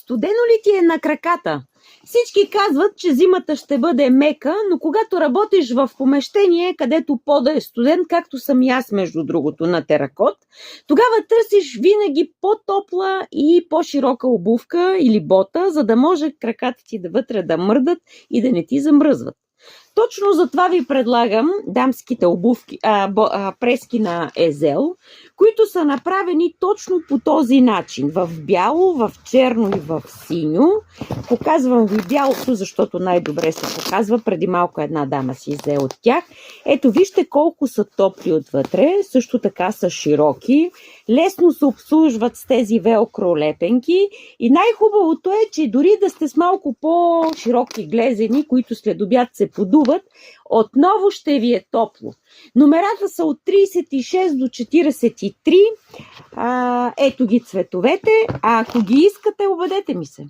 студено ли ти е на краката? Всички казват, че зимата ще бъде мека, но когато работиш в помещение, където пода е студен, както съм и аз между другото на теракот, тогава търсиш винаги по-топла и по-широка обувка или бота, за да може краката ти да вътре да мърдат и да не ти замръзват. Точно затова ви предлагам дамските прески на Езел, които са направени точно по този начин. В бяло, в черно и в синьо. Показвам ви бялото, защото най-добре се показва. Преди малко една дама си взе от тях. Ето вижте колко са топли отвътре. Също така са широки. Лесно се обслужват с тези велкро лепенки. И най-хубавото е, че дори да сте с малко по-широки глезени, които след обяд се подуват, отново ще ви е топло. Номерата са от 36 до 43. Ето ги цветовете. А ако ги искате, обадете ми се.